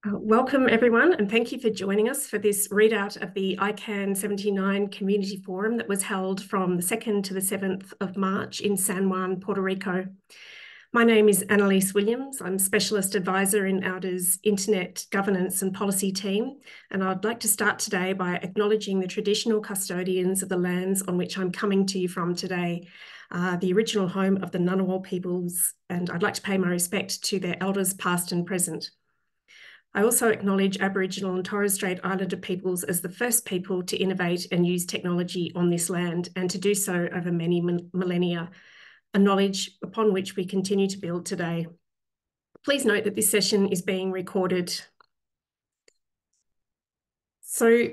Welcome everyone, and thank you for joining us for this readout of the ICANN79 Community Forum that was held from the 2nd to the 7th of March in San Juan, Puerto Rico. My name is Annaliese Williams. I'm Specialist Advisor in auDA's Internet Governance and Policy team, and I'd like to start today by acknowledging the traditional custodians of the lands on which I'm coming to you from today, the original home of the Ngunnawal peoples, and I'd like to pay my respect to their elders past and present. I also acknowledge Aboriginal and Torres Strait Islander peoples as the first people to innovate and use technology on this land, and to do so over many millennia, a knowledge upon which we continue to build today. Please note that this session is being recorded. So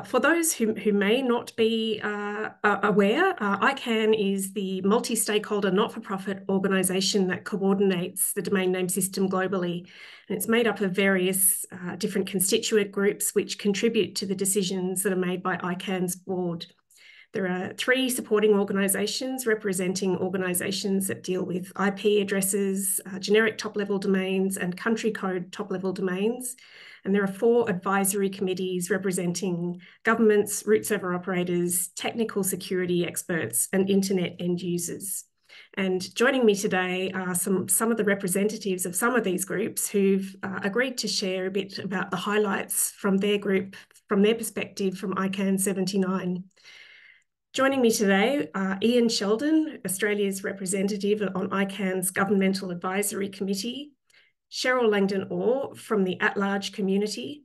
for those who may not be aware, ICANN is the multi-stakeholder not-for-profit organisation that coordinates the domain name system globally. And it's made up of various different constituent groups which contribute to the decisions that are made by ICANN's board. There are 3 supporting organisations representing organisations that deal with IP addresses, generic top-level domains, and country code top-level domains. And there are 4 advisory committees representing governments, root server operators, technical security experts, and internet end users. And joining me today are some of the representatives of some of these groups who've agreed to share a bit about the highlights from their group, from their perspective from ICANN79. Joining me today are Ian Sheldon, Australia's representative on ICANN's Governmental Advisory Committee, Cheryl Langdon-Orr from the At-Large Community,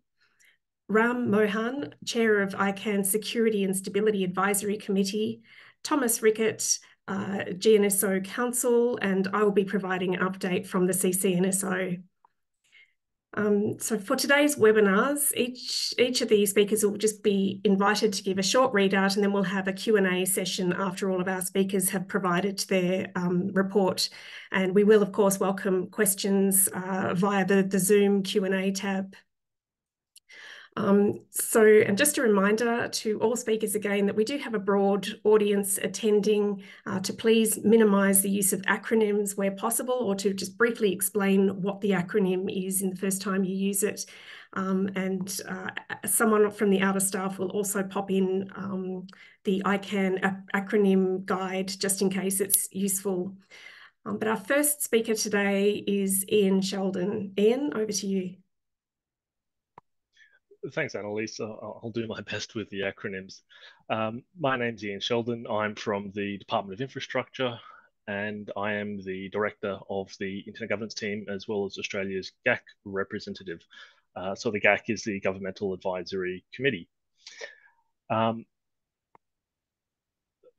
Ram Mohan, Chair of ICANN's Security and Stability Advisory Committee, Thomas Rickett, ccNSO Council, and I will be providing an update from the ccNSO. So for today's webinars, each of the speakers will just be invited to give a short readout, and then we'll have a Q&A session after all of our speakers have provided their report. And we will, of course, welcome questions via the Zoom Q&A tab. And just a reminder to all speakers again that we do have a broad audience attending, to please minimise the use of acronyms where possible, or to just briefly explain what the acronym is in the first time you use it. Someone from the auDA staff will also pop in the ICANN acronym guide just in case it's useful. But our first speaker today is Ian Sheldon. Ian, over to you. Thanks, Annaliese. I'll do my best with the acronyms. My name's Ian Sheldon. I'm from the Department of Infrastructure, and I am the Director of the Internet Governance team, as well as Australia's GAC representative. So the GAC is the Governmental Advisory Committee.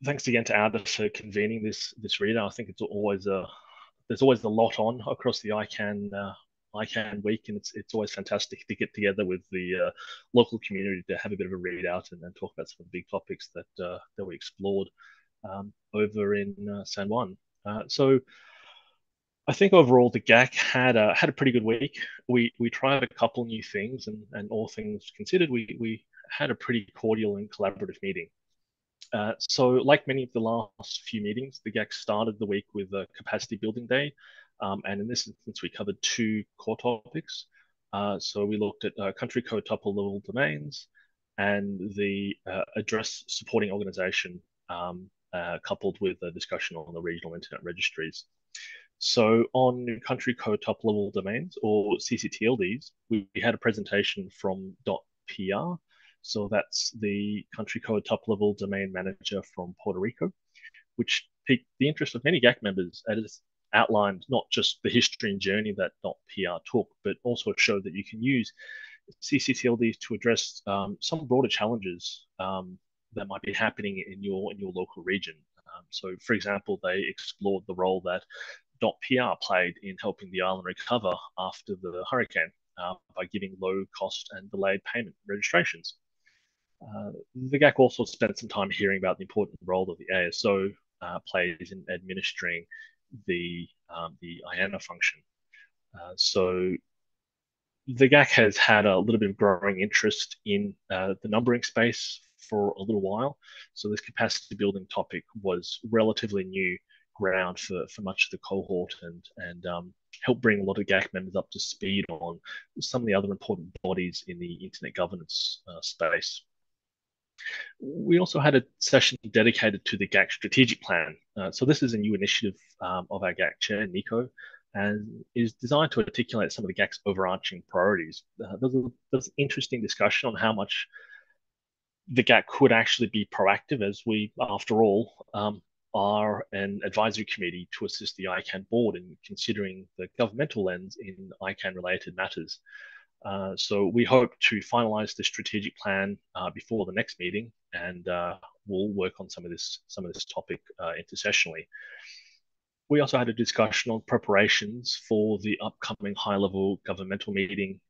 Thanks again to auDA for convening this readout. I think it's always there's always a lot on across the ICANN week, and it's always fantastic to get together with the local community to have a bit of a readout and talk about some of the big topics that we explored over in San Juan. So I think overall the GAC had a pretty good week. We tried a couple new things, and all things considered, we had a pretty cordial and collaborative meeting. So like many of the last few meetings, the GAC started the week with a capacity building day. And in this instance, we covered 2 core topics. So we looked at country code tuple level domains and the address supporting organization, coupled with a discussion on the regional internet registries. So on country code tuple level domains, or ccTLDs, we had a presentation from .pr. So that's the country code tuple level domain manager from Puerto Rico, which piqued the interest of many GAC members as outlined not just the history and journey that .pr took, but also showed that you can use ccTLDs to address some broader challenges that might be happening in your local region. So, for example, they explored the role that .pr played in helping the island recover after the hurricane by giving low cost and delayed payment registrations. The GAC also spent some time hearing about the important role that the ASO plays in administering the IANA function. So the GAC has had a little bit of growing interest in the numbering space for a little while. So this capacity building topic was relatively new ground for much of the cohort, and help bring a lot of GAC members up to speed on some of the other important bodies in the internet governance space. We also had a session dedicated to the GAC strategic plan. So this is a new initiative of our GAC chair, Nico, and is designed to articulate some of the GAC's overarching priorities. There's an interesting discussion on how much the GAC could actually be proactive, as we, after all, are an advisory committee to assist the ICANN board in considering the governmental lens in ICANN-related matters. So we hope to finalize the strategic plan before the next meeting, and we'll work on some of this topic intersessionally. We also had a discussion on preparations for the upcoming high-level governmental meeting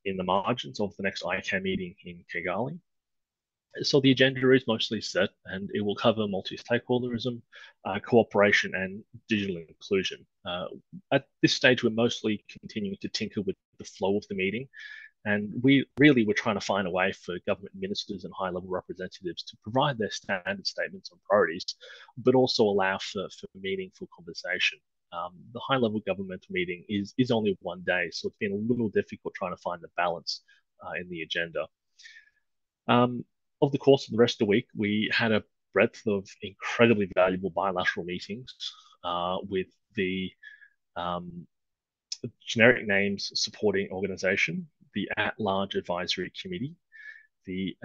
in the margins of the next ICANN meeting in Kigali. So the agenda is mostly set, and it will cover multi-stakeholderism, cooperation, and digital inclusion. At this stage, we're mostly continuing to tinker with the flow of the meeting, and we're trying to find a way for government ministers and high-level representatives to provide their standard statements on priorities, but also allow for meaningful conversation. The high-level governmental meeting is only one day, so it's been a little difficult trying to find the balance in the agenda. Over the course of the rest of the week, we had a breadth of incredibly valuable bilateral meetings with the generic names supporting organization, the at-large advisory committee, the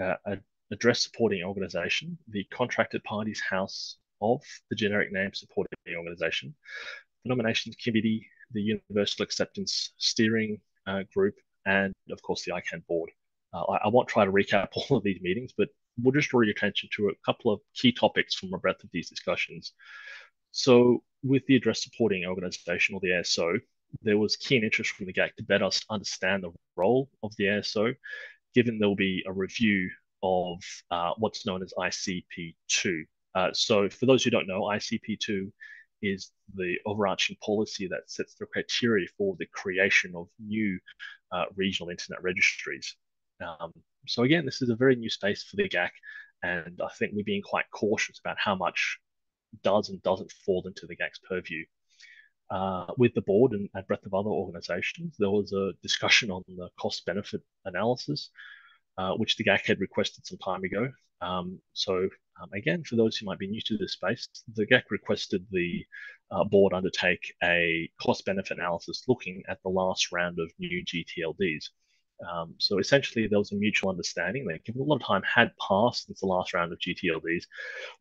address supporting organization, the contracted parties house of the generic name supporting organization, the nominations committee, the universal acceptance steering group, and of course the ICANN board. I won't try to recap all of these meetings, but we'll just draw your attention to a couple of key topics from a breadth of these discussions. So with the address supporting organization, or the ASO, there was keen interest from the GAC to better understand the role of the ASO, given there will be a review of what's known as ICP2. So for those who don't know, ICP2 is the overarching policy that sets the criteria for the creation of new regional internet registries. So again, this is a very new space for the GAC, and I think we're being quite cautious about how much does and doesn't fall into the GAC's purview. With the board and a breadth of other organizations, there was a discussion on the cost-benefit analysis, which the GAC had requested some time ago. Again, for those who might be new to this space, the GAC requested the board undertake a cost-benefit analysis looking at the last round of new GTLDs. So essentially, there was a mutual understanding that given a lot of time had passed since the last round of GTLDs,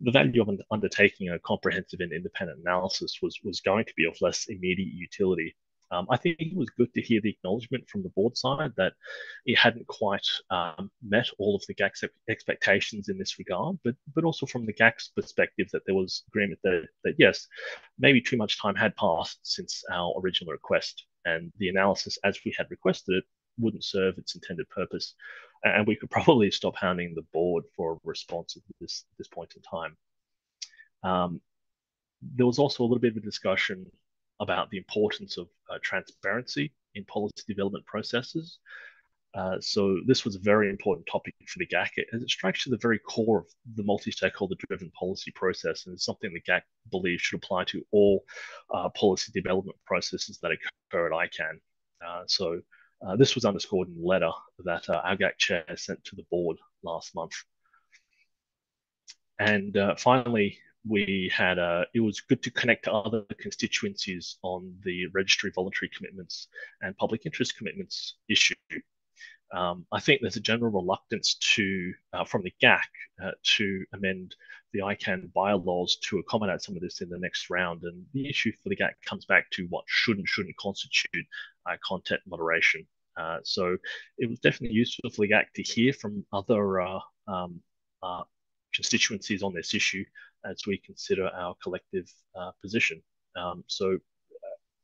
the value of undertaking a comprehensive and independent analysis was going to be of less immediate utility. I think it was good to hear the acknowledgement from the board side that it hadn't quite met all of the GAC's expectations in this regard, but also from the GAC's perspective that there was agreement that yes, maybe too much time had passed since our original request, and the analysis as we had requested it wouldn't serve its intended purpose, and we could probably stop hounding the board for a response at this point in time. There was also a little bit of a discussion about the importance of transparency in policy development processes. So this was a very important topic for the GAC, as it strikes to the very core of the multi-stakeholder driven policy process, and it's something the GAC believes should apply to all policy development processes that occur at ICANN. This was underscored in the letter that our GAC chair sent to the board last month. And finally, we had it was good to connect to other constituencies on the registry voluntary commitments and public interest commitments issue. I think there's a general reluctance from the GAC to amend the ICANN bylaws to accommodate some of this in the next round. And the issue for the GAC comes back to what should and shouldn't constitute content moderation. So it was definitely useful for the GAC to hear from other constituencies on this issue as we consider our collective position.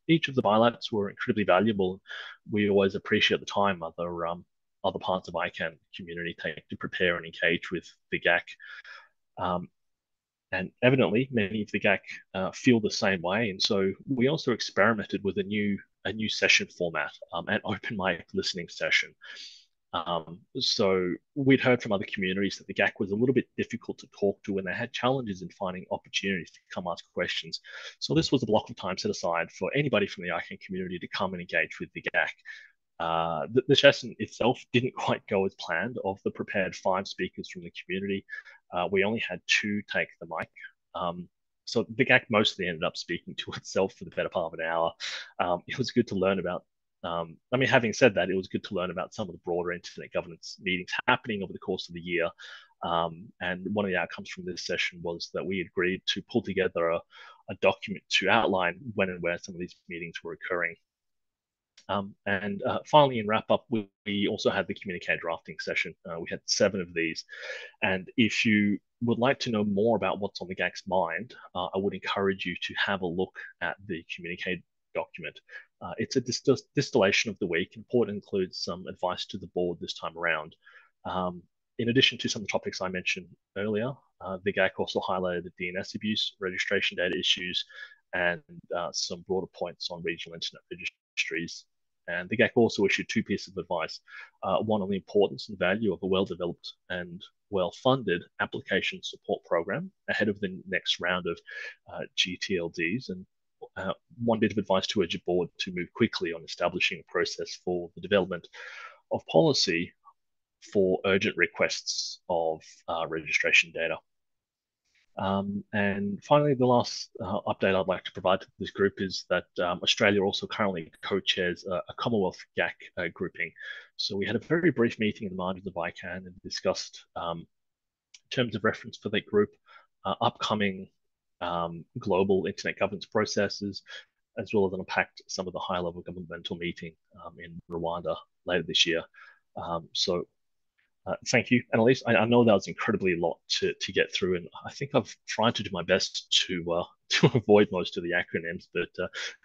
Each of the bilats were incredibly valuable. We always appreciate the time other parts of ICANN community take to prepare and engage with the GAC. And evidently, many of the GAC feel the same way. And so we also experimented with a new session format, an open mic listening session. So we'd heard from other communities that the GAC was a little bit difficult to talk to when they had challenges in finding opportunities to come ask questions. So this was a block of time set aside for anybody from the ICANN community to come and engage with the GAC. The session itself didn't quite go as planned. Of the prepared 5 speakers from the community, we only had 2 take the mic. So the GAC mostly ended up speaking to itself for the better part of an hour. It was good to learn about. I mean, having said that, it was good to learn about some of the broader internet governance meetings happening over the course of the year. And one of the outcomes from this session was that we agreed to pull together a document to outline when and where some of these meetings were occurring. And finally, in wrap up, we also had the communique drafting session. We had 7 of these. And if you would like to know more about what's on the GAC's mind, I would encourage you to have a look at the communique document. It's a distillation of the week, and report includes some advice to the board this time around. In addition to some of the topics I mentioned earlier, the GAC also highlighted the DNS abuse, registration data issues, and some broader points on regional internet registries. And the GAC also issued 2 pieces of advice, one on the importance and value of a well-developed and well-funded application support program ahead of the next round of GTLDs, and one bit of advice to urge your board to move quickly on establishing a process for the development of policy for urgent requests of registration data. And finally, the last update I'd like to provide to this group is that Australia also currently co-chairs a Commonwealth GAC grouping. So we had a very brief meeting in the margins of ICANN and discussed terms of reference for that group, upcoming global internet governance processes, as well as unpacked some of the high-level governmental meeting in Rwanda later this year. Thank you, Annaliese. I know that was incredibly a lot to get through, and I think I've tried to do my best to avoid most of the acronyms, but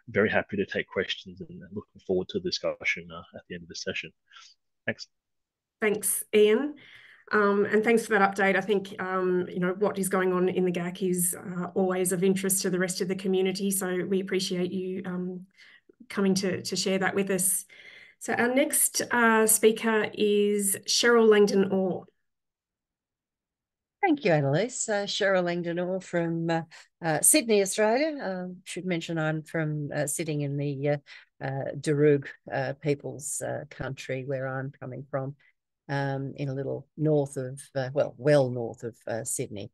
very happy to take questions and looking forward to the discussion at the end of the session. Thanks. Thanks, Ian. And thanks for that update. I think, you know, what is going on in the GAC is always of interest to the rest of the community. So we appreciate you coming to share that with us. So our next speaker is Cheryl Langdon-Orr. Thank you, Annaliese. Cheryl Langdon-Orr from Sydney, Australia. Should mention I'm from sitting in the Darug people's country, where I'm coming from, in a little north of, well north of Sydney.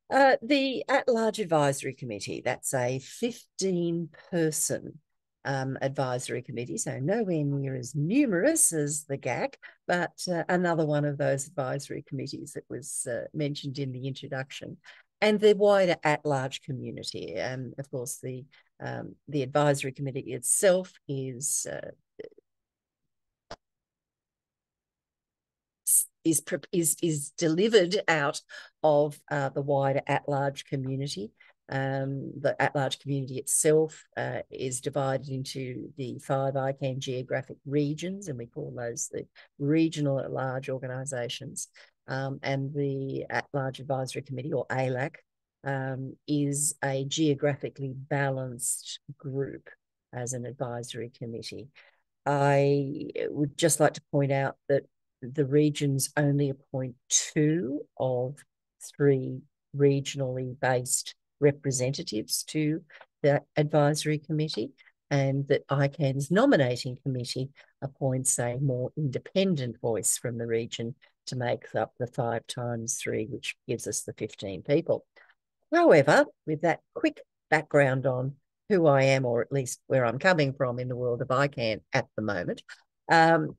The At-Large Advisory Committee, that's a 15-person advisory committee, so nowhere near as numerous as the GAC, but another one of those advisory committees that was mentioned in the introduction, and the wider at-large community. And of course, the advisory committee itself is delivered out of the wider at-large community. The at-large community itself is divided into the 5 ICANN geographic regions, and we call those the regional at-large organisations. And the At-Large Advisory Committee, or ALAC, is a geographically balanced group as an advisory committee. I would just like to point out that the regions only appoint 2 of 3 regionally based representatives to the advisory committee, and that ICANN's nominating committee appoints a more independent voice from the region to make up the 5 times 3, which gives us the 15 people. However, with that quick background on who I am, or at least where I'm coming from in the world of ICANN at the moment,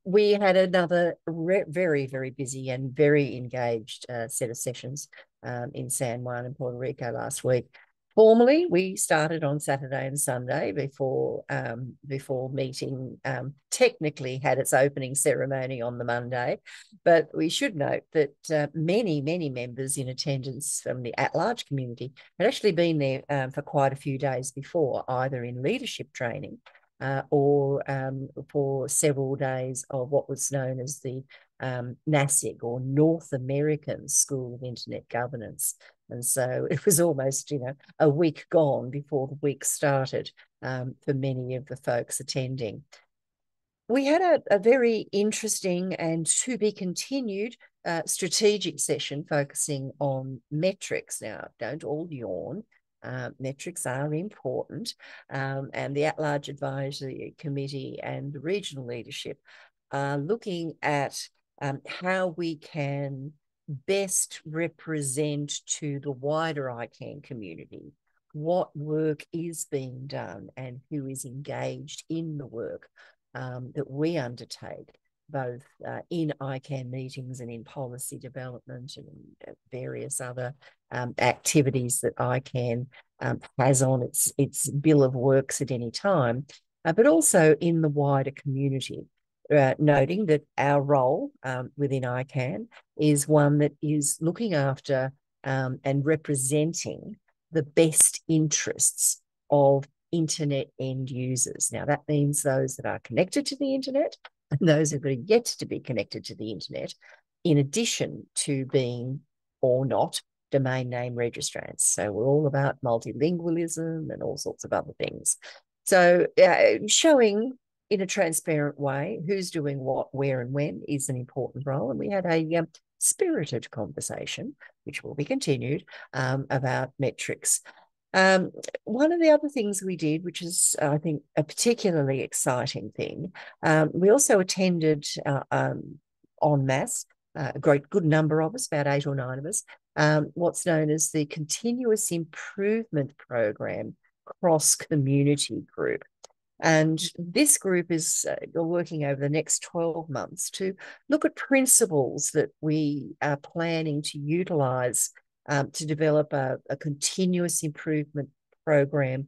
we had another very, very busy and very engaged set of sessions in San Juan and Puerto Rico last week. Formally, we started on Saturday and Sunday before meeting technically had its opening ceremony on the Monday. But we should note that many members in attendance from the at-large community had actually been there for quite a few days before, either in leadership training or for several days of what was known as the NASIG, or North American School of Internet Governance. And so it was almost, you know, a week gone before the week started for many of the folks attending. we had a very interesting and to be continued strategic session focusing on metrics. Now, don't all yawn. Metrics are important, and the At-Large Advisory Committee and the regional leadership are looking at how we can best represent to the wider ICANN community what work is being done and who is engaged in the work that we undertake, both in ICANN meetings and in policy development and various other activities that ICANN has on its bill of works at any time, but also in the wider community. Noting that our role within ICANN is one that is looking after and representing the best interests of internet end users. Now, that means those that are connected to the internet and those that are yet to be connected to the internet, in addition to being or not domain name registrants. So we're all about multilingualism and all sorts of other things. So showing in a transparent way who's doing what, where, and when is an important role. And we had a spirited conversation, which will be continued, about metrics. One of the other things we did, which is, I think, a particularly exciting thing, we also attended en masse, a good number of us, about 8 or 9 of us, what's known as the Continuous Improvement Program Cross-Community Group. And this group is working over the next 12 months to look at principles that we are planning to utilise to develop a continuous improvement program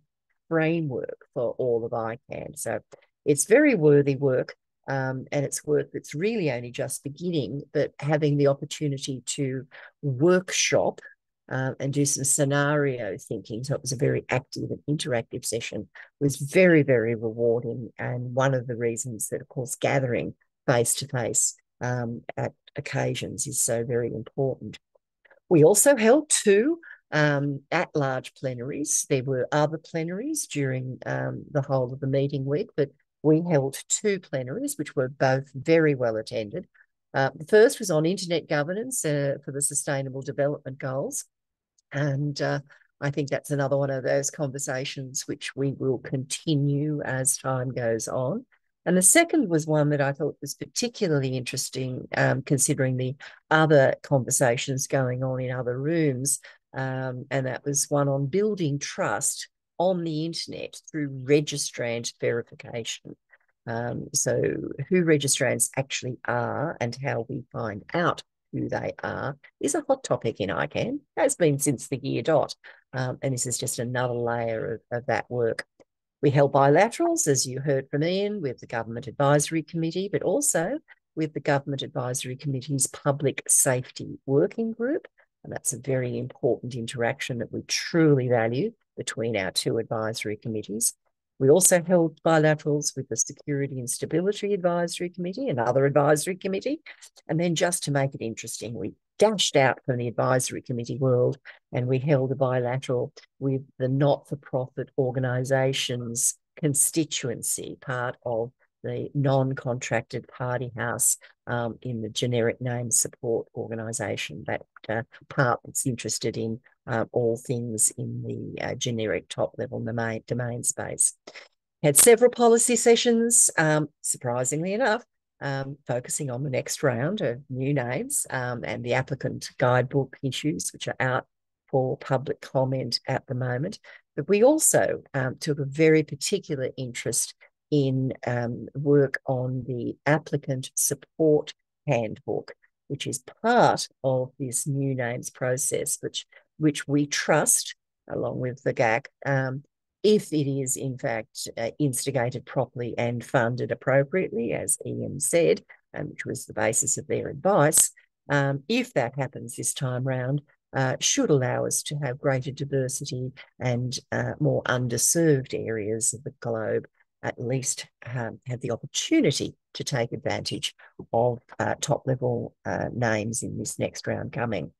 framework for all of ICANN. So it's very worthy work, and it's work that's really only just beginning, but having the opportunity to workshop and do some scenario thinking. So it was a very active and interactive session. It was very, very rewarding. And one of the reasons that, of course, gathering face-to-face at occasions is so very important. We also held 2 at-large plenaries. There were other plenaries during the whole of the meeting week, but we held 2 plenaries, which were both very well attended. The first was on internet governance for the Sustainable Development Goals. And I think that's another one of those conversations which we will continue as time goes on. And the second was one that I thought was particularly interesting, considering the other conversations going on in other rooms. And that was one on building trust on the internet through registrant verification. So who registrants actually are and how we find out who they are is a hot topic in ICANN, has been since the year dot. And this is just another layer of that work. We held bilaterals, as you heard from Ian, with the Government Advisory Committee, but also with the Government Advisory Committee's Public Safety Working Group. And that's a very important interaction that we truly value between our 2 advisory committees. We also held bilaterals with the Security and Stability Advisory Committee, another advisory committee. And then just to make it interesting, we dashed out from the advisory committee world and we held a bilateral with the not-for-profit organisations constituency, part of the non-contracted party house in the generic name support organisation, that part that's interested in all things in the generic top-level domain space. Had several policy sessions, surprisingly enough, focusing on the next round of new names and the applicant guidebook issues, which are out for public comment at the moment. But we also took a very particular interest in work on the applicant support handbook, which is part of this new names process, which we trust, along with the GAC, if it is in fact instigated properly and funded appropriately, as Ian said, which was the basis of their advice, if that happens this time round, should allow us to have greater diversity and more underserved areas of the globe at least have the opportunity to take advantage of top-level names in this next round coming.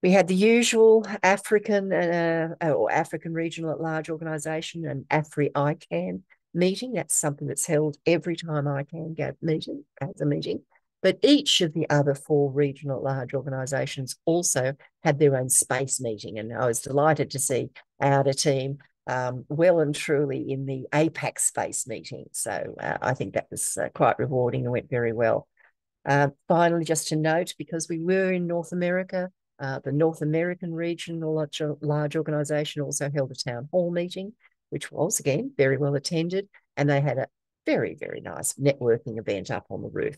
We had the usual African or African Regional at Large organisation and AFRI ICANN meeting. That's something that's held every time ICANN has a meeting. But each of the other 4 regional large organisations also had their own space meeting. And I was delighted to see auDA team well and truly in the APAC space meeting. So I think that was quite rewarding and went very well. Finally, just to note, because we were in North America, the North American regional large organisation also held a town hall meeting, which was, again, very well attended. And they had a very, very nice networking event up on the roof.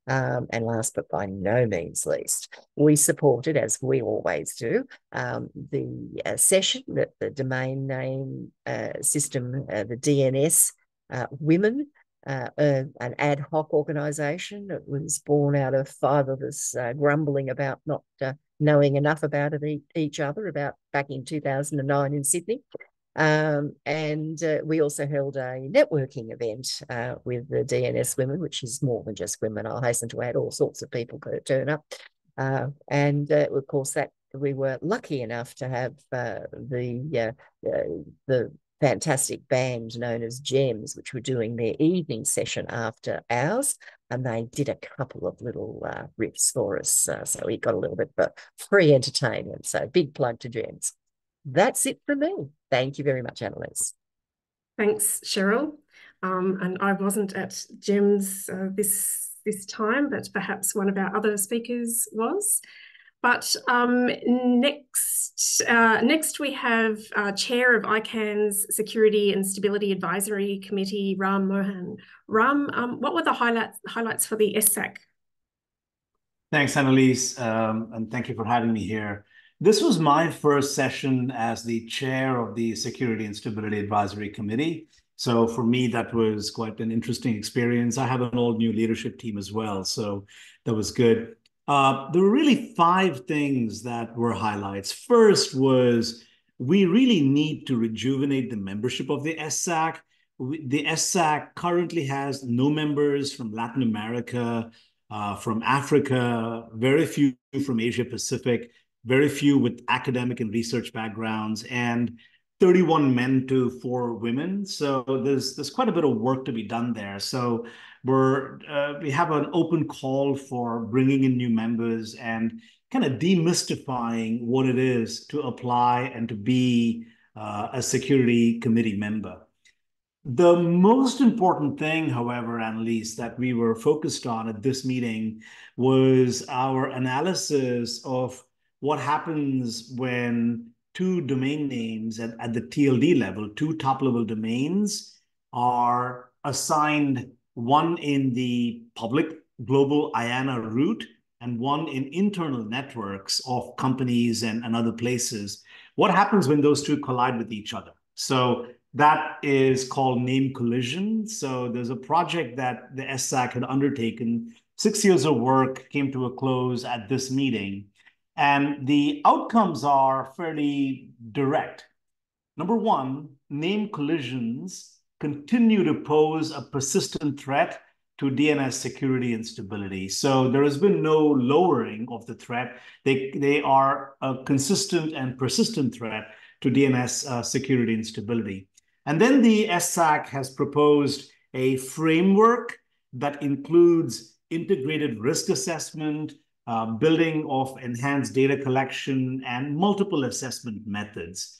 And last but by no means least, we supported, as we always do, the session that the domain name system, the DNS women, an ad hoc organisation that was born out of 5 of us grumbling about not knowing enough about each other back in 2009 in Sydney. And we also held a networking event with the DNS women, which is more than just women. I'll hasten to add all sorts of people could turn up. And of course, that we were lucky enough to have the fantastic band known as Gems, which were doing their evening session after ours. And they did a couple of little riffs for us. So we got a little bit of free entertainment. So big plug to Gems. That's it for me. Thank you very much, Annaliese. Thanks, Cheryl. And I wasn't at GEMS this time, but perhaps one of our other speakers was. But next we have Chair of ICANN's Security and Stability Advisory Committee, Ram Mohan. Ram, what were the highlights for the SSAC? Thanks, Annaliese, and thank you for having me here. This was my first session as the chair of the Security and Stability Advisory Committee. So for me, that was quite an interesting experience. I have an all-new leadership team as well, so that was good. There were really 5 things that were highlights. First was we really need to rejuvenate the membership of the SSAC. The SSAC currently has no members from Latin America, from Africa, very few from Asia Pacific, very few with academic and research backgrounds, and 31 men to 4 women. So there's quite a bit of work to be done there. So we have an open call for bringing in new members and kind of demystifying what it is to apply and to be a security committee member. The most important thing, however, Annaliese, that we were focused on at this meeting was our analysis of what happens when 2 domain names at the TLD level, 2 top-level domains, are assigned, one in the public global IANA root and one in internal networks of companies and other places. What happens when those 2 collide with each other? So that is called name collision. So there's a project that the SSAC had undertaken. 6 years of work came to a close at this meeting. And the outcomes are fairly direct. Number 1, name collisions continue to pose a persistent threat to DNS security and stability. So there has been no lowering of the threat. They are a consistent and persistent threat to DNS security and stability. And then the SSAC has proposed a framework that includes integrated risk assessment, building of enhanced data collection, and multiple assessment methods.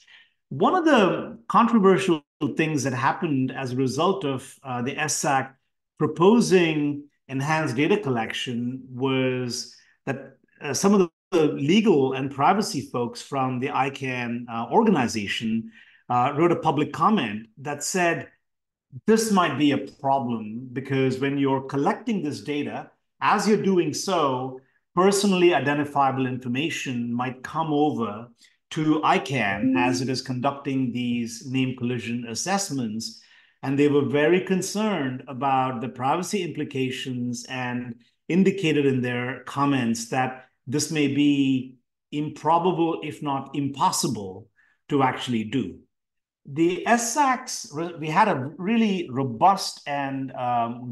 One of the controversial things that happened as a result of the SSAC proposing enhanced data collection was that some of the legal and privacy folks from the ICANN organization wrote a public comment that said, this might be a problem because when you're collecting this data, as you're doing so, personally identifiable information might come over to ICANN as it is conducting these name collision assessments. And they were very concerned about the privacy implications and indicated in their comments that this may be improbable, if not impossible, to actually do. The SSACs, we had a really robust and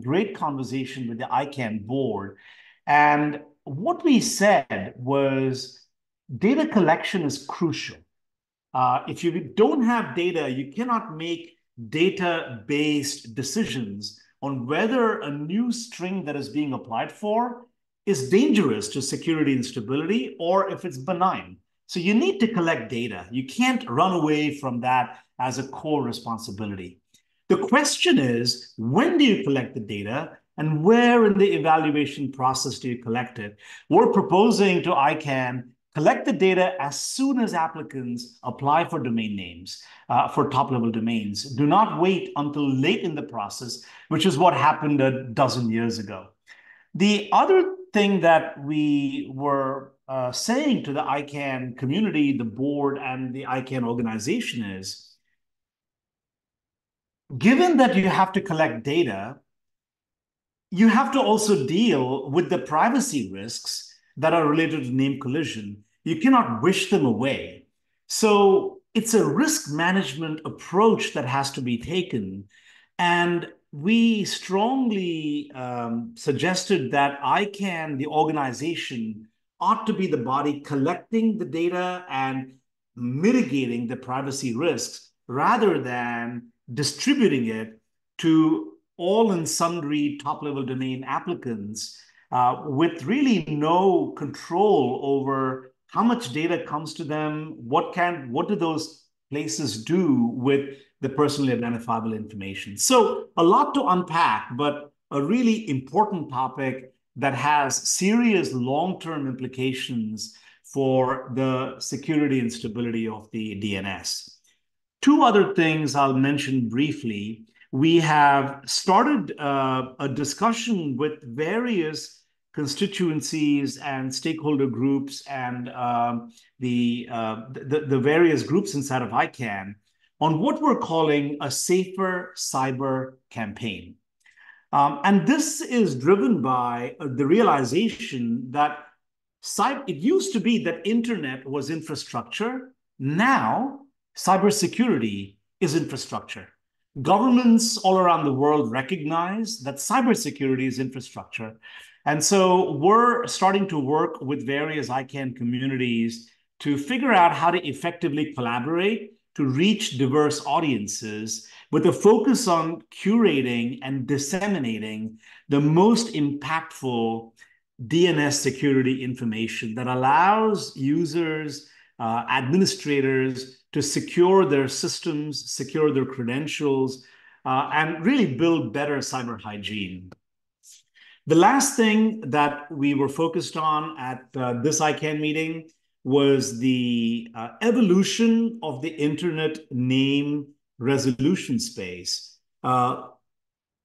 great conversation with the ICANN board. And what we said was data collection is crucial. If you don't have data, you cannot make data-based decisions on whether a new string that is being applied for is dangerous to security and stability or if it's benign. So you need to collect data. You can't run away from that as a core responsibility. The question is, when do you collect the data and where in the evaluation process do you collect it? We're proposing to ICANN collect the data as soon as applicants apply for domain names, for top-level domains. Do not wait until late in the process, which is what happened a dozen years ago. The other thing that we were saying to the ICANN community, the board, and the ICANN organization is, given that you have to collect data, you have to also deal with the privacy risks that are related to name collision. You cannot wish them away. So it's a risk management approach that has to be taken. And we strongly suggested that ICANN, the organization, ought to be the body collecting the data and mitigating the privacy risks rather than distributing it to all and sundry top-level domain applicants with really no control over how much data comes to them, what do those places do with the personally identifiable information. So a lot to unpack, but a really important topic that has serious long-term implications for the security and stability of the DNS. Two other things I'll mention briefly. We have started a discussion with various constituencies and stakeholder groups and the various groups inside of ICANN on what we're calling a safer cyber campaign. And this is driven by the realization that it used to be that internet was infrastructure. Now, cybersecurity is infrastructure. Governments all around the world recognize that cybersecurity is infrastructure. And so we're starting to work with various ICANN communities to figure out how to effectively collaborate to reach diverse audiences with a focus on curating and disseminating the most impactful DNS security information that allows users, administrators to secure their systems, secure their credentials, and really build better cyber hygiene. The last thing that we were focused on at this ICANN meeting was the evolution of the internet name resolution space. Kind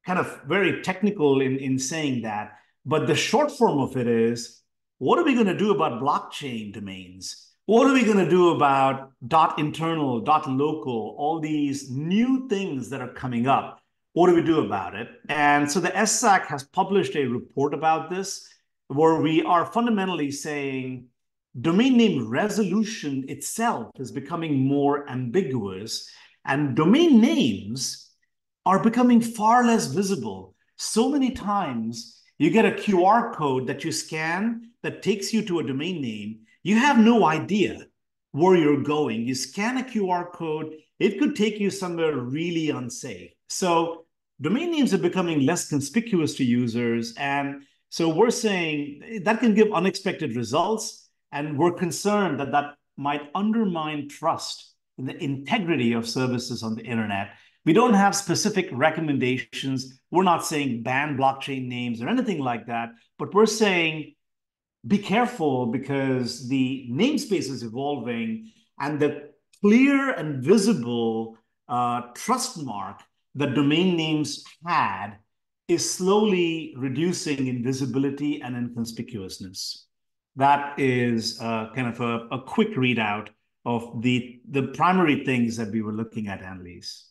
of very technical in saying that, but the short form of it is, what are we going to do about blockchain domains? What are we going to do about .internal, .local, all these new things that are coming up? What do we do about it? And so the SSAC has published a report about this, where we are fundamentally saying domain name resolution itself is becoming more ambiguous, and domain names are becoming far less visible. So many times you get a QR code that you scan that takes you to a domain name. You have no idea where you're going. You scan a QR code, it could take you somewhere really unsafe. So domain names are becoming less conspicuous to users. And so we're saying that can give unexpected results. And we're concerned that that might undermine trust in the integrity of services on the internet. We don't have specific recommendations. We're not saying ban blockchain names or anything like that, but we're saying be careful because the namespace is evolving and the clear and visible trust mark that domain names had is slowly reducing in visibility and in conspicuousness. That is kind of a quick readout of the primary things that we were looking at, Annaliese.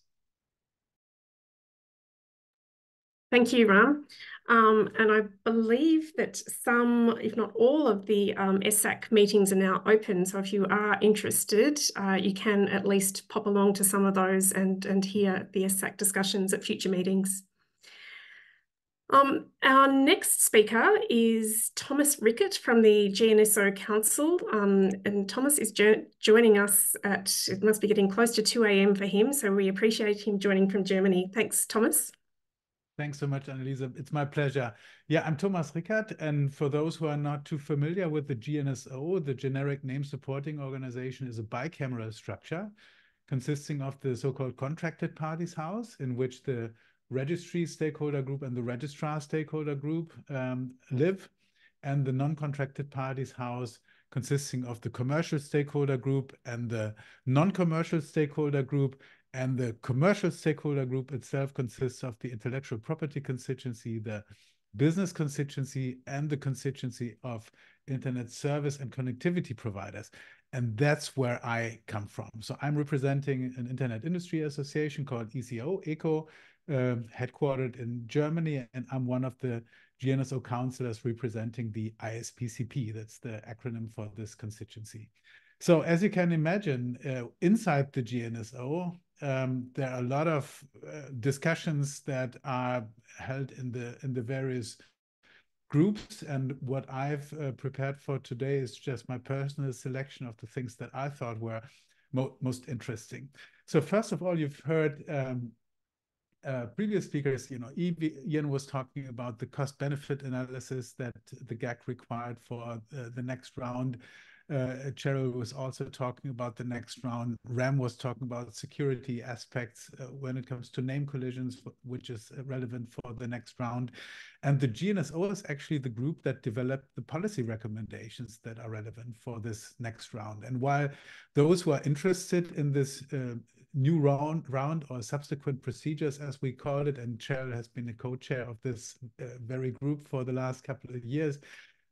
Thank you, Ram. And I believe that some, if not all, of the SSAC meetings are now open. So if you are interested, you can at least pop along to some of those and hear the SSAC discussions at future meetings. Our next speaker is Thomas Rickett from the ccNSO Council, and Thomas is joining us at, it must be getting close to 2 a.m. for him, so we appreciate him joining from Germany. Thanks, Thomas. Thanks so much, Annaliese. It's my pleasure. Yeah, I'm Thomas Rickert, and for those who are not too familiar with the ccNSO, the Generic Name Supporting Organization is a bicameral structure consisting of the so-called contracted parties house, in which the registry stakeholder group and the registrar stakeholder group live, and the non-contracted parties house consisting of the commercial stakeholder group and the non-commercial stakeholder group. And the commercial stakeholder group itself consists of the intellectual property constituency, the business constituency, and the constituency of internet service and connectivity providers. And that's where I come from. So I'm representing an internet industry association called ECO, headquartered in Germany, and I'm one of the ccNSO councillors representing the ISPCP. That's the acronym for this constituency. So as you can imagine, inside the ccNSO, there are a lot of discussions that are held in the various groups, and what I've prepared for today is just my personal selection of the things that I thought were most interesting. So first of all, you've heard previous speakers, Ian was talking about the cost-benefit analysis that the GAC required for the next round. Cheryl was also talking about the next round. Ram was talking about security aspects when it comes to name collisions, which is relevant for the next round. And the ccNSO is actually the group that developed the policy recommendations that are relevant for this next round. And while those who are interested in this new round or subsequent procedures, as we call it, and Cheryl has been a co-chair of this very group for the last couple of years,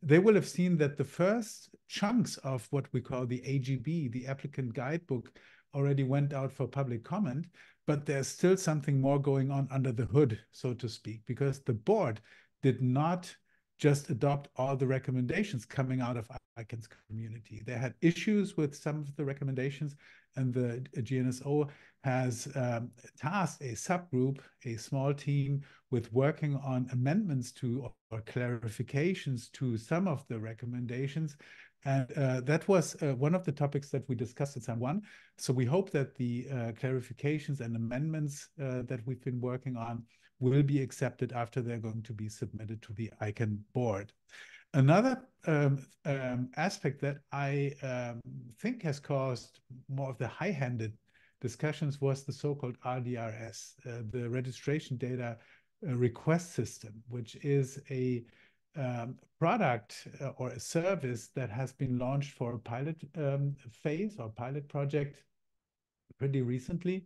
they will have seen that the first chunks of what we call the AGB, the applicant guidebook, already went out for public comment, but there's still something more going on under the hood, so to speak, because the board did not just adopt all the recommendations coming out of ICANN's community. They had issues with some of the recommendations, and the ccNSO has tasked a subgroup, a small team, with working on amendments to or clarifications to some of the recommendations. And that was one of the topics that we discussed at SAM1. So we hope that the clarifications and amendments that we've been working on will be accepted after they're going to be submitted to the ICANN board. Another aspect that I think has caused more of the high-handed discussions was the so-called RDRS, the registration data request system, which is a product or a service that has been launched for a pilot phase or pilot project pretty recently.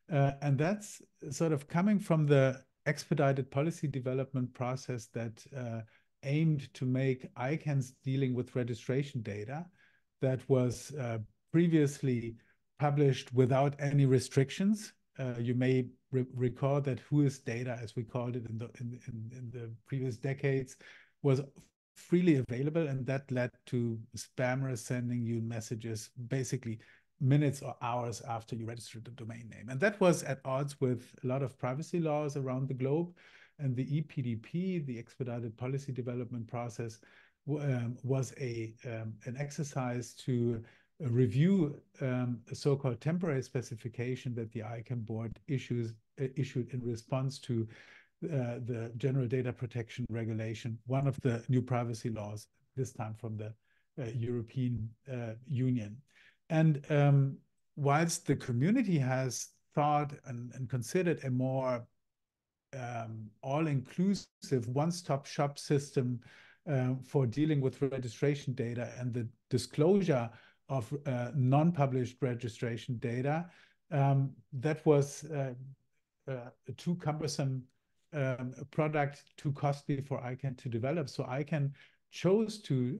And that's sort of coming from the expedited policy development process that aimed to make ICANN's dealing with registration data that was previously published without any restrictions. You may recall that WHOIS data, as we called it in the previous decades, was freely available, and that led to spammers sending you messages basically minutes or hours after you registered the domain name. And that was at odds with a lot of privacy laws around the globe. And the EPDP, the expedited policy development process, was an exercise to review a so-called temporary specification that the ICANN board issued in response to the General Data Protection Regulation, one of the new privacy laws, this time from the European Union. And whilst the community has thought and considered a more all-inclusive one-stop shop system for dealing with registration data and the disclosure of non-published registration data, that was a too cumbersome product, too costly for ICANN to develop. So ICANN chose to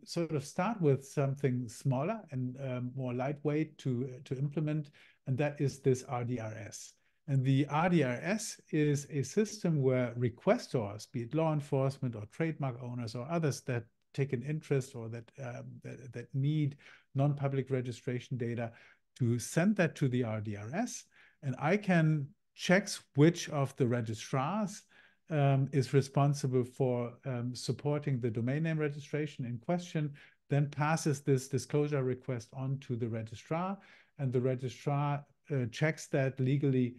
sort of start with something smaller and more lightweight to implement, and that is this RDRS. And the RDRS is a system where requestors, be it law enforcement or trademark owners or others that take an interest or that need non-public registration data, to send that to the RDRS, and ICANN checks which of the registrars is responsible for supporting the domain name registration in question, then passes this disclosure request on to the registrar, and the registrar checks that legally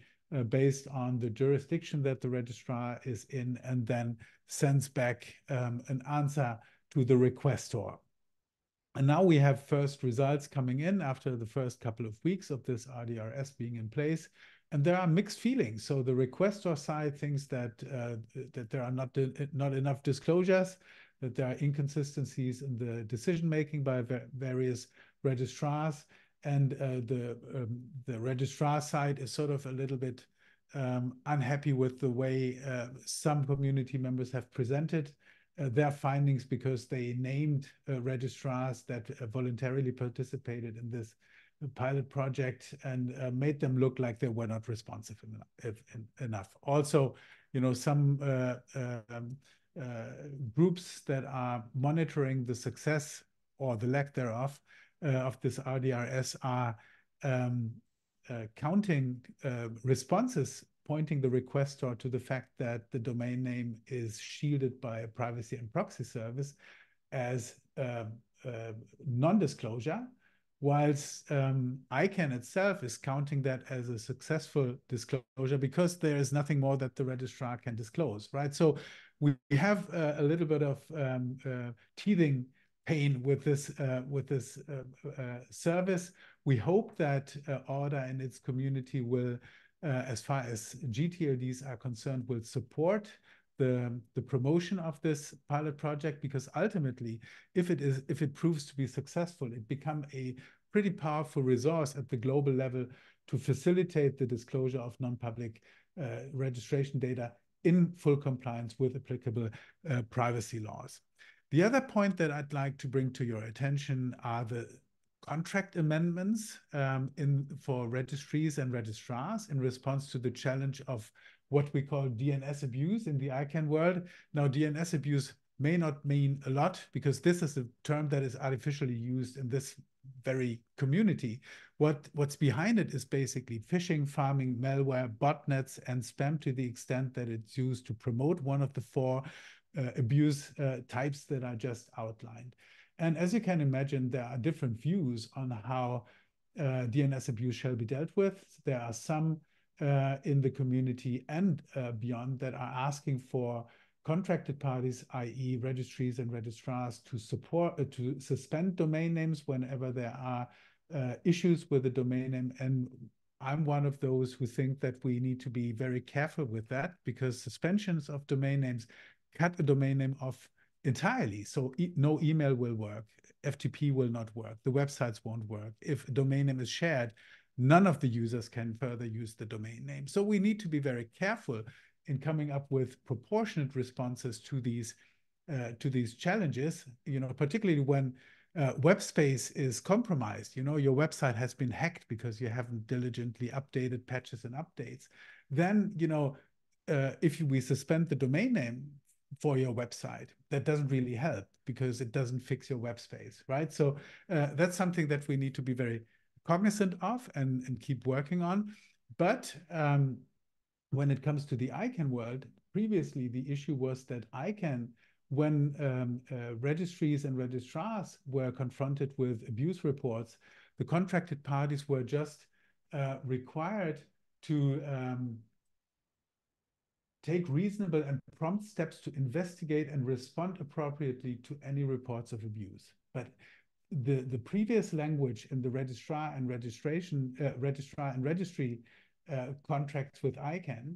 based on the jurisdiction that the registrar is in, and then sends back an answer to the requestor. And now we have first results coming in after the first couple of weeks of this RDRS being in place. And there are mixed feelings. So the requestor side thinks that that there are not enough disclosures, that there are inconsistencies in the decision-making by various registrars. And the registrar side is sort of a little bit unhappy with the way some community members have presented their findings, because they named registrars that voluntarily participated in this pilot project and made them look like they were not responsive enough. Also, you know, some groups that are monitoring the success or the lack thereof of this RDRS are counting responses, pointing the requestor to the fact that the domain name is shielded by a privacy and proxy service as non-disclosure, whilst ICANN itself is counting that as a successful disclosure because there is nothing more that the registrar can disclose, right? So we have a little bit of teething pain with this service. We hope that auDA and its community will, as far as GTLDs are concerned, will support the promotion of this pilot project, because ultimately, if it proves to be successful, it becomes a pretty powerful resource at the global level to facilitate the disclosure of non-public registration data in full compliance with applicable privacy laws. The other point that I'd like to bring to your attention are the contract amendments for registries and registrars in response to the challenge of what we call DNS abuse in the ICANN world. Now, DNS abuse may not mean a lot because this is a term that is artificially used in this very community. What's behind it is basically phishing, farming, malware, botnets, and spam to the extent that it's used to promote one of the four abuse types that I just outlined. And as you can imagine, there are different views on how DNS abuse shall be dealt with. There are some in the community and beyond that are asking for contracted parties, i.e. registries and registrars, to suspend domain names whenever there are issues with the domain name. And I'm one of those who think that we need to be very careful with that, because suspensions of domain names cut a domain name off entirely. So no email will work, FTP will not work, the websites won't work. If a domain name is shared, none of the users can further use the domain name. So we need to be very careful in coming up with proportionate responses to these challenges, you know, particularly when web space is compromised. You know, your website has been hacked because you haven't diligently updated patches and updates. Then, you know, if we suspend the domain name for your website, that doesn't really help because it doesn't fix your web space, right? So that's something that we need to be very cognizant of and keep working on. But when it comes to the ICANN world, previously the issue was that ICANN, when registries and registrars were confronted with abuse reports, the contracted parties were just required to take reasonable and prompt steps to investigate and respond appropriately to any reports of abuse. But the previous language in the registrar and registry contracts with ICANN,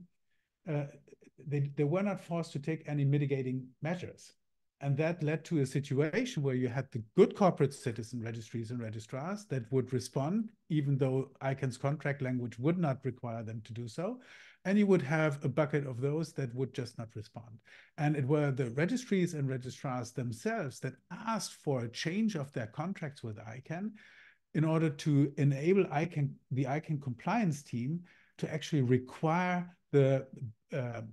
they were not forced to take any mitigating measures. And that led to a situation where you had the good corporate citizen registries and registrars that would respond, even though ICANN's contract language would not require them to do so. And you would have a bucket of those that would just not respond. And it were the registries and registrars themselves that asked for a change of their contracts with ICANN in order to enable the ICANN compliance team to actually require the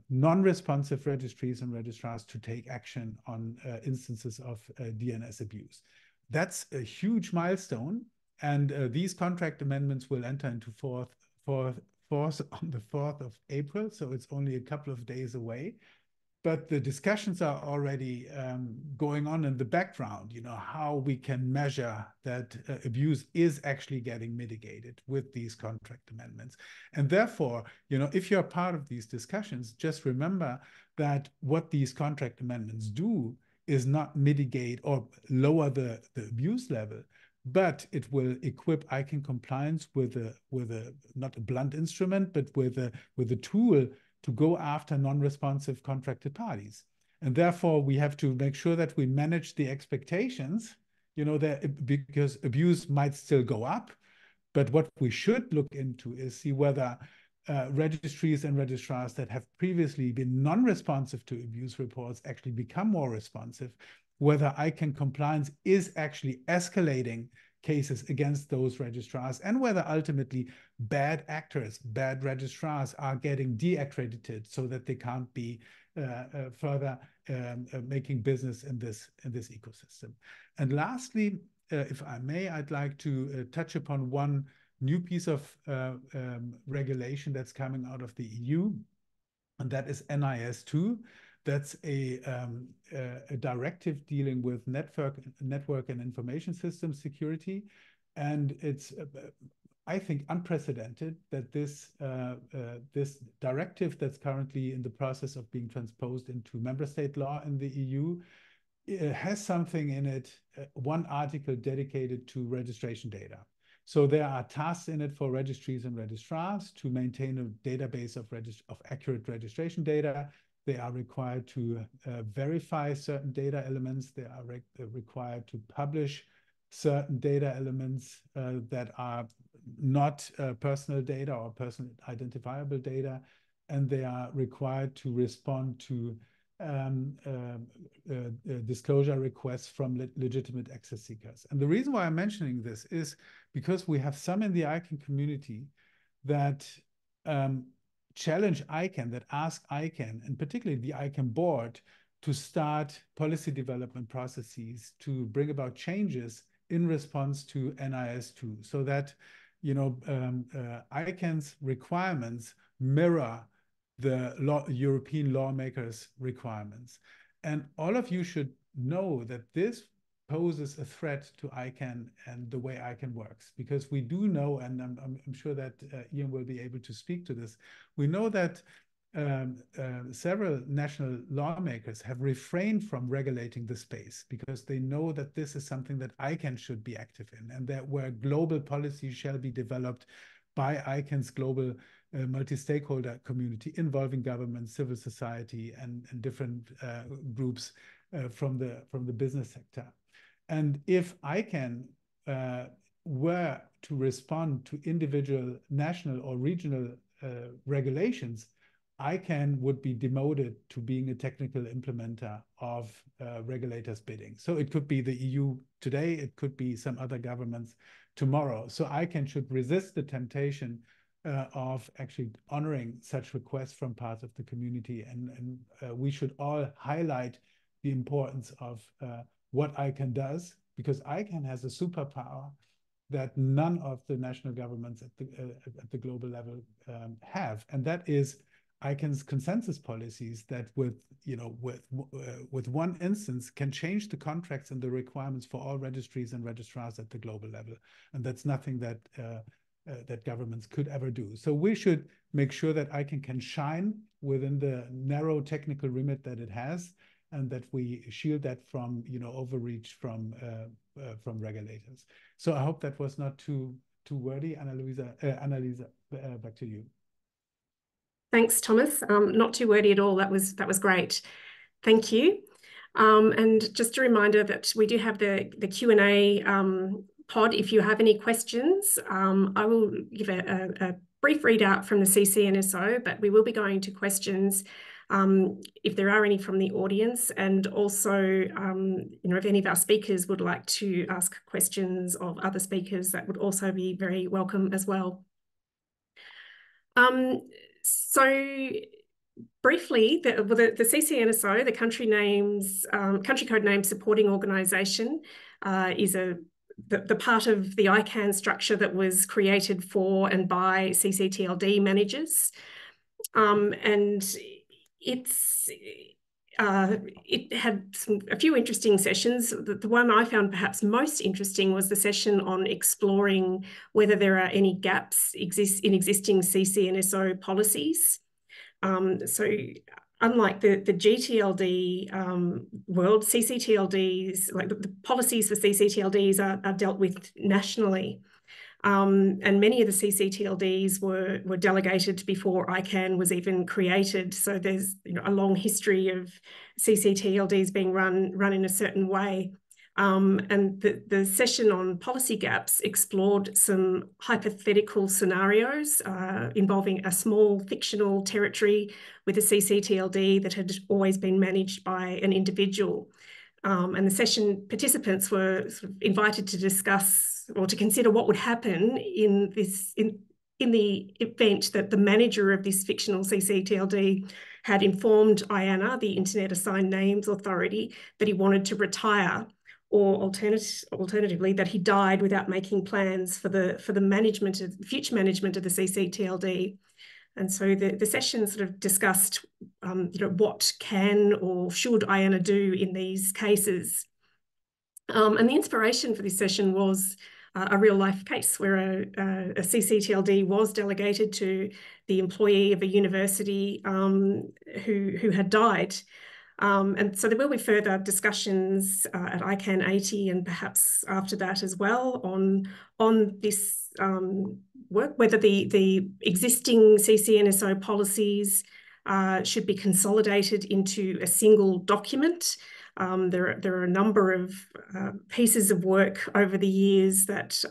non-responsive registries and registrars to take action on instances of DNS abuse. That's a huge milestone, and these contract amendments will enter into force on the 4th of April, so it's only a couple of days away. but the discussions are already going on in the background, how we can measure that abuse is actually getting mitigated with these contract amendments. And therefore, if you're part of these discussions, just remember that what these contract amendments do is not mitigate or lower the abuse level, but it will equip ICANN compliance with a not a blunt instrument, but with a tool to go after non-responsive contracted parties. And therefore, we have to make sure that we manage the expectations, because abuse might still go up. But what we should look into is see whether registries and registrars that have previously been non-responsive to abuse reports actually become more responsive, whether ICANN compliance is actually escalating cases against those registrars, and whether ultimately bad actors, bad registrars are getting de-accredited so that they can't be further making business in this ecosystem. And lastly, if I may, I'd like to touch upon one new piece of regulation that's coming out of the EU, and that is NIS2. That's a directive dealing with network and information system security. And it's, I think, unprecedented that this directive that's currently in the process of being transposed into member state law in the EU has something in it, one article dedicated to registration data. So there are tasks in it for registries and registrars to maintain a database of accurate registration data. They are required to verify certain data elements. They are required to publish certain data elements that are not personal data or personal identifiable data. And they are required to respond to disclosure requests from legitimate access seekers. And the reason why I'm mentioning this is because we have some in the ICANN community that challenge ICANN, that ask ICANN, and particularly the ICANN board, to start policy development processes to bring about changes in response to NIS2, so that ICANN's requirements mirror the European lawmakers' requirements. And all of you should know that this poses a threat to ICANN and the way ICANN works, because we do know, and I'm sure that Ian will be able to speak to this, we know that several national lawmakers have refrained from regulating the space because they know that this is something that ICANN should be active in, and that where global policy shall be developed by ICANN's global multi-stakeholder community involving government, civil society, and different groups from the business sector. And if ICANN were to respond to individual national or regional regulations, ICANN would be demoted to being a technical implementer of regulators' bidding. So it could be the EU today, it could be some other governments tomorrow. So ICANN should resist the temptation of actually honoring such requests from parts of the community. And we should all highlight the importance of what ICANN does, because ICANN has a superpower that none of the national governments at the global level have, and that is ICANN's consensus policies that with one instance can change the contracts and the requirements for all registries and registrars at the global level. And that's nothing that that governments could ever do. So we should make sure that ICANN can shine within the narrow technical remit that it has, and that we shield that from overreach from regulators. So I hope that was not too wordy. Annaliese, back to you. Thanks, Thomas. Not too wordy at all. That was great. Thank you. And just a reminder that we do have the Q&A pod. If you have any questions, I will give a brief readout from the ccNSO, but we will be going to questions if there are any from the audience, and also if any of our speakers would like to ask questions of other speakers, that would also be very welcome as well. So briefly, the ccNSO, the country code name supporting organisation, is the part of the ICANN structure that was created for and by ccTLD managers, and it had a few interesting sessions. The one I found perhaps most interesting was the session on exploring whether there are any gaps in existing ccNSO policies. So unlike the GTLD world, ccTLDs, like the policies for ccTLDs are dealt with nationally. And many of the ccTLDs were delegated before ICANN was even created. So there's a long history of ccTLDs being run in a certain way. And the session on policy gaps explored some hypothetical scenarios involving a small fictional territory with a ccTLD that had always been managed by an individual. And the session participants were sort of invited to discuss or to consider what would happen in the event that the manager of this fictional ccTLD had informed IANA, the Internet Assigned Names Authority, that he wanted to retire, or alternatively that he died without making plans for the future management of the ccTLD. And so the session sort of discussed what can or should IANA do in these cases. And the inspiration for this session was a real life case where a ccTLD was delegated to the employee of a university who had died. And so there will be further discussions at ICANN80 and perhaps after that as well on this work, whether the existing ccNSO policies should be consolidated into a single document. There are a number of pieces of work over the years that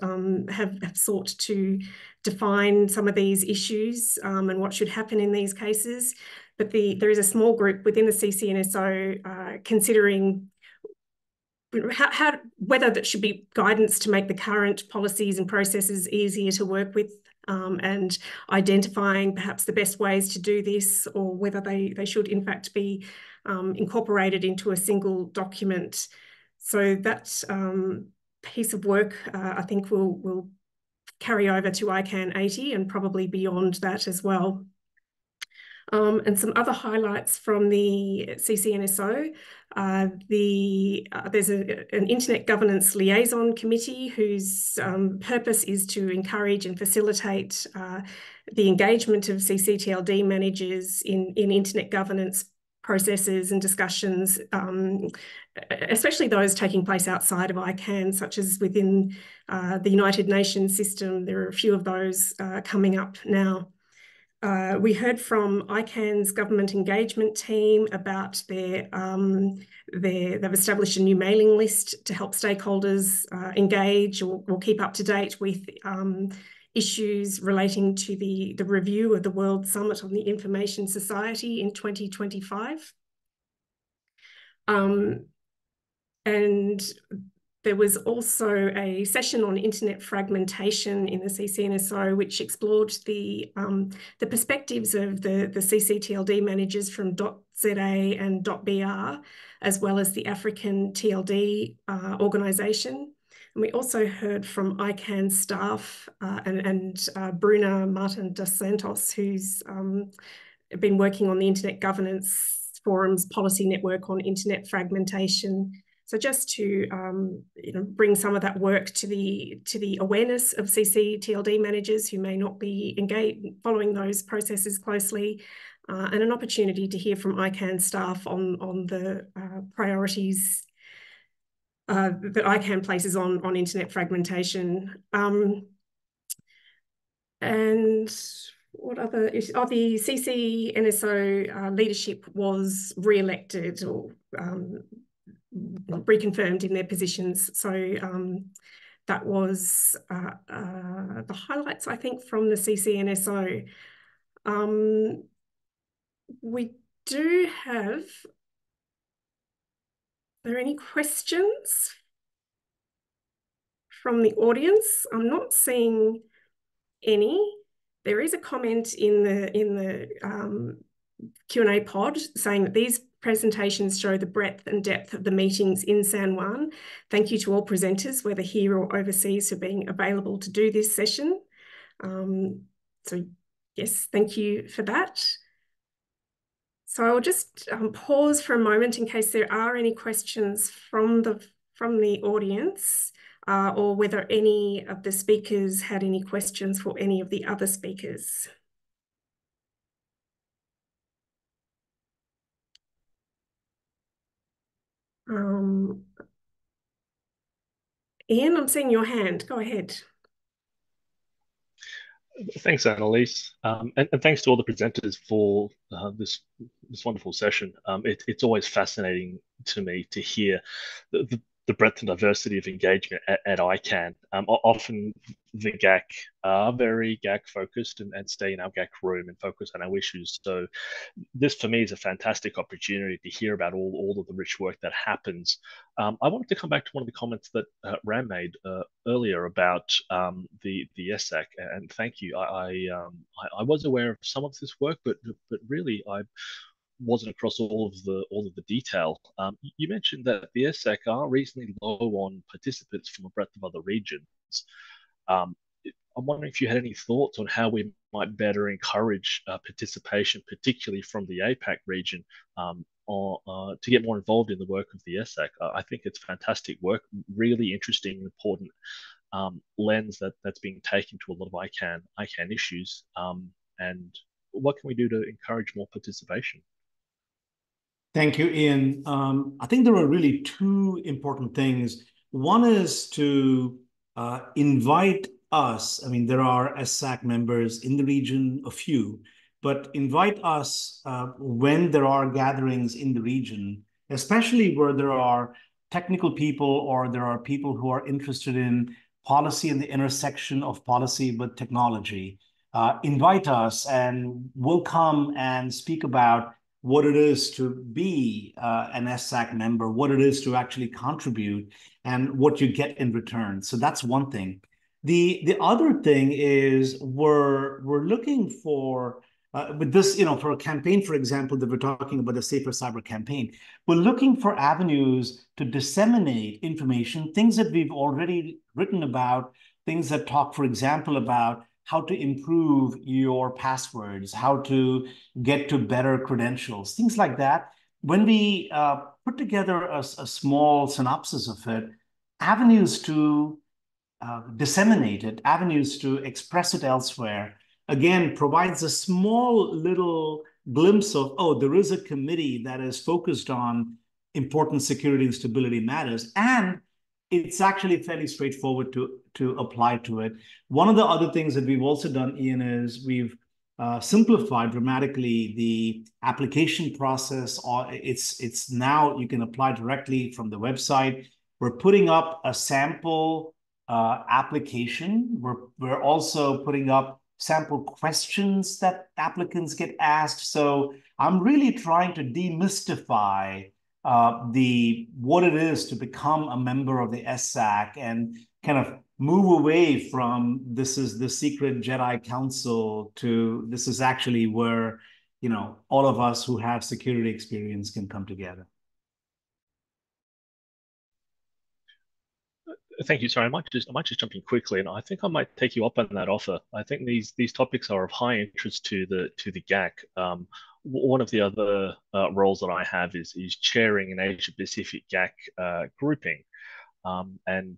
have sought to define some of these issues and what should happen in these cases. But there is a small group within the ccNSO considering whether that should be guidance to make the current policies and processes easier to work with, and identifying perhaps the best ways to do this, or whether they should in fact be incorporated into a single document. So that piece of work I think will carry over to ICANN80 and probably beyond that as well. And some other highlights from the ccNSO. There's an Internet Governance Liaison Committee whose purpose is to encourage and facilitate the engagement of ccTLD managers in Internet governance processes and discussions, especially those taking place outside of ICANN, such as within the United Nations system. There are a few of those coming up now. We heard from ICANN's government engagement team about they've established a new mailing list to help stakeholders engage or keep up to date with issues relating to the review of the World Summit on the Information Society in 2025. And there was also a session on internet fragmentation in the ccNSO, which explored the perspectives of the ccTLD managers from .za and .br, as well as the African TLD organisation. And we also heard from ICANN staff and Bruna Martin dos Santos, who's been working on the Internet Governance Forum's policy network on internet fragmentation. So just to bring some of that work to the awareness of ccTLD managers who may not be engaged following those processes closely, and an opportunity to hear from ICANN staff on the priorities that ICANN places on internet fragmentation. And what other issues? Oh, the ccNSO leadership was re-elected or reconfirmed in their positions. So that was the highlights, I think, from the ccNSO. We do have, are there any questions from the audience? I'm not seeing any. There is a comment in the Q&A pod saying that these presentations show the breadth and depth of the meetings in San Juan. Thank you to all presenters, whether here or overseas, for being available to do this session. So yes, thank you for that. So I will just pause for a moment in case there are any questions from the audience, or whether any of the speakers had any questions for any of the other speakers. Ian, I'm seeing your hand. Go ahead. Thanks, Annaliese, and thanks to all the presenters for this wonderful session. It's always fascinating to me to hear the breadth and diversity of engagement at ICANN. Often the GAC are very GAC focused and stay in our GAC room and focus on our issues. So this for me is a fantastic opportunity to hear about all of the rich work that happens. I wanted to come back to one of the comments that Ram made earlier about the ESSAC, and thank you. I was aware of some of this work, but really I wasn't across all of the detail. You mentioned that the ESSAC are reasonably low on participants from a breadth of other regions. I'm wondering if you had any thoughts on how we might better encourage participation, particularly from the APAC region, or to get more involved in the work of the ESSAC. I think it's fantastic work, really interesting and important lens that's being taken to a lot of ICANN issues. And what can we do to encourage more participation? Thank you, Ian. I think there are really two important things. One is to invite us. I mean, there are ESSAC members in the region, a few, but invite us when there are gatherings in the region, especially where there are technical people or there are people who are interested in policy and the intersection of policy with technology. Invite us and we'll come and speak about what it is to be an ESSAC member, what it is to actually contribute, and what you get in return. So that's one thing. The other thing is we're looking for, with this, for a campaign, for example, that we're talking about, the Safer Cyber campaign, we're looking for avenues to disseminate information, things that we've already written about, things that talk, for example, about how to improve your passwords, how to get to better credentials, things like that. When we put together a small synopsis of it, avenues to disseminate it, avenues to express it elsewhere, again, provides a small little glimpse of, oh, there is a committee that is focused on important security and stability matters, and it's actually fairly straightforward to apply to it. One of the other things that we've also done, Ian, is we've simplified dramatically the application process. It's now you can apply directly from the website. We're putting up a sample application. We're also putting up sample questions that applicants get asked. So I'm really trying to demystify what it is to become a member of the ESSAC and kind of move away from this is the secret Jedi Council to this is actually where, all of us who have security experience can come together. Thank you. Sorry, I might just jump in quickly, and I think I might take you up on that offer. I think these topics are of high interest to the GAC. One of the other roles that I have is chairing an Asia Pacific GAC grouping, and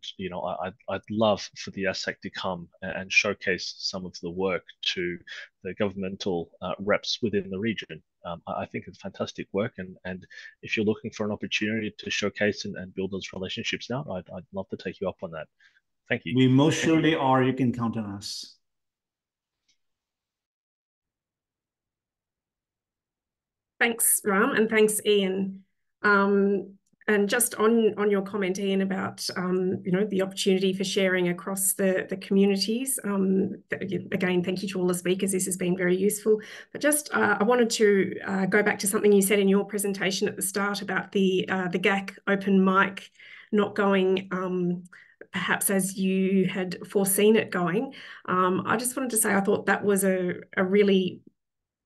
I'd love for the ESSAC to come and showcase some of the work to the governmental reps within the region. I think it's fantastic work, and if you're looking for an opportunity to showcase and build those relationships out, I'd love to take you up on that. Thank you. We most surely are. You can count on us. Thanks, Ram, and thanks, Ian. And just on your comment, Ian, about the opportunity for sharing across the communities. Again, thank you to all the speakers. This has been very useful. But just I wanted to go back to something you said in your presentation at the start about the GAC open mic not going perhaps as you had foreseen it going. I just wanted to say I thought that was a really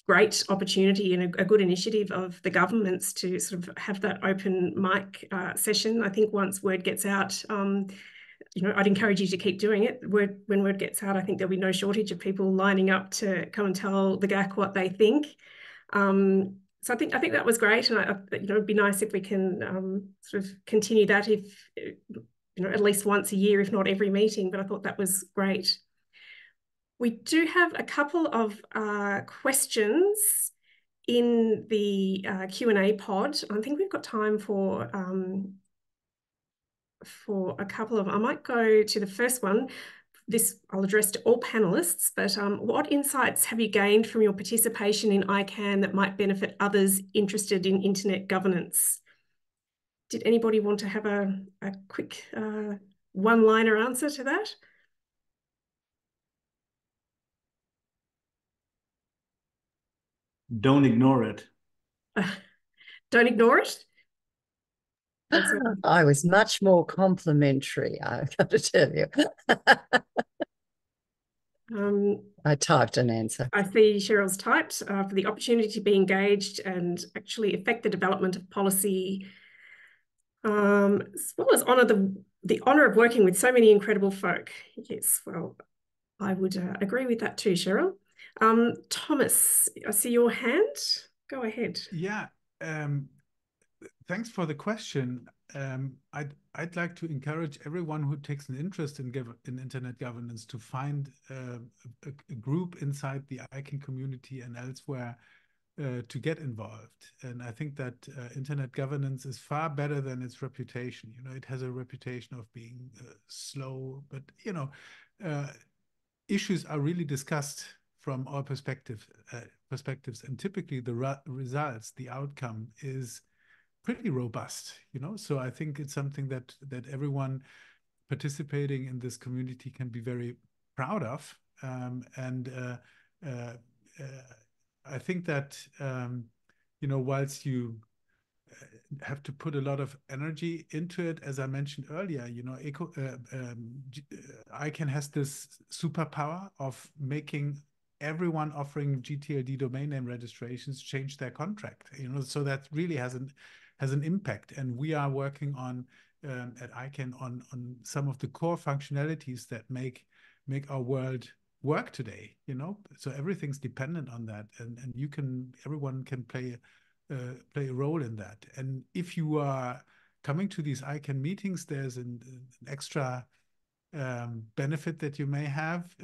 great opportunity and a good initiative of the governments to sort of have that open mic session. I think once word gets out, I'd encourage you to keep doing it. When word gets out, I think there'll be no shortage of people lining up to come and tell the GAC what they think. So I think that was great, and it'd be nice if we can sort of continue that, if at least once a year, if not every meeting. But I thought that was great. We do have a couple of questions in the Q&A pod. I think we've got time for a couple of. I might go to the first one. This I'll address to all panelists, but what insights have you gained from your participation in ICANN that might benefit others interested in internet governance? Did anybody want to have a quick one-liner answer to that? Don't ignore it. Don't ignore it? I was much more complimentary, I've got to tell you. I typed an answer. I see Cheryl's typed for the opportunity to be engaged and actually affect the development of policy, as well as honour the honour of working with so many incredible folk. Yes, well, I would agree with that too, Cheryl. Thomas, I see your hand. Go ahead. Yeah, thanks for the question. I'd like to encourage everyone who takes an interest in internet governance to find a group inside the ICANN community and elsewhere to get involved. And I think that internet governance is far better than its reputation. It has a reputation of being slow, but issues are really discussed from our perspectives, and typically the results, the outcome is pretty robust, So I think it's something that everyone participating in this community can be very proud of. I think that whilst you have to put a lot of energy into it, as I mentioned earlier, ICANN has this superpower of making everyone offering GTLD domain name registrations change their contract, so that really has an impact. And we are working on at ICANN on some of the core functionalities that make our world work today, so everything's dependent on that, and everyone can play a role in that. And if you are coming to these ICANN meetings, there's an extra benefit that you may have.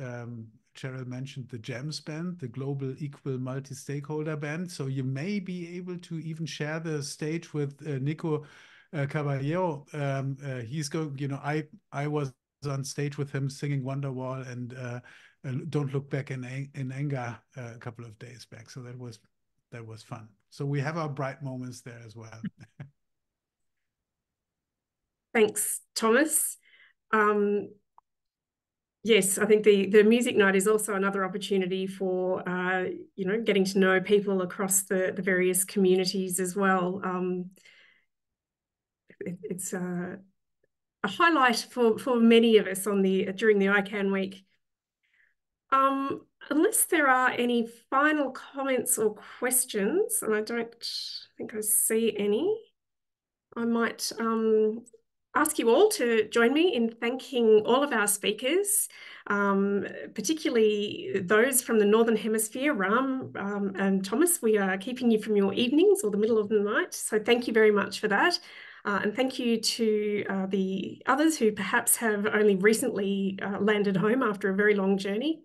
Cheryl mentioned the GEMS band, the Global Equal Multi-Stakeholder band. So you may be able to even share the stage with Nico Caballero. He's going, I was on stage with him singing Wonderwall and Don't Look Back in Anger a couple of days back. So that was fun. So we have our bright moments there as well. Thanks, Thomas. Yes, I think the music night is also another opportunity for getting to know people across the various communities as well. It's a highlight for many of us during the ICANN week. Unless there are any final comments or questions, and I don't think I see any, I might ask you all to join me in thanking all of our speakers, particularly those from the Northern Hemisphere. Ram and Thomas, we are keeping you from your evenings or the middle of the night, so thank you very much for that. And thank you to the others who perhaps have only recently landed home after a very long journey.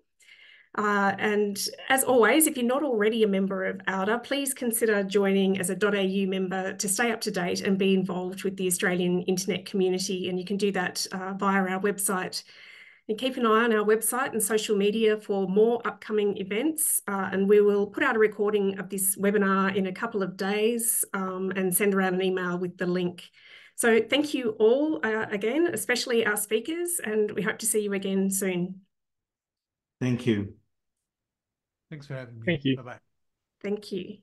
And as always, if you're not already a member of auDA, please consider joining as a .au member to stay up to date and be involved with the Australian internet community. And you can do that via our website. And keep an eye on our website and social media for more upcoming events. And we will put out a recording of this webinar in a couple of days and send around an email with the link. So thank you all again, especially our speakers, and we hope to see you again soon. Thank you. Thanks for having me. Thank you. Bye-bye. Thank you.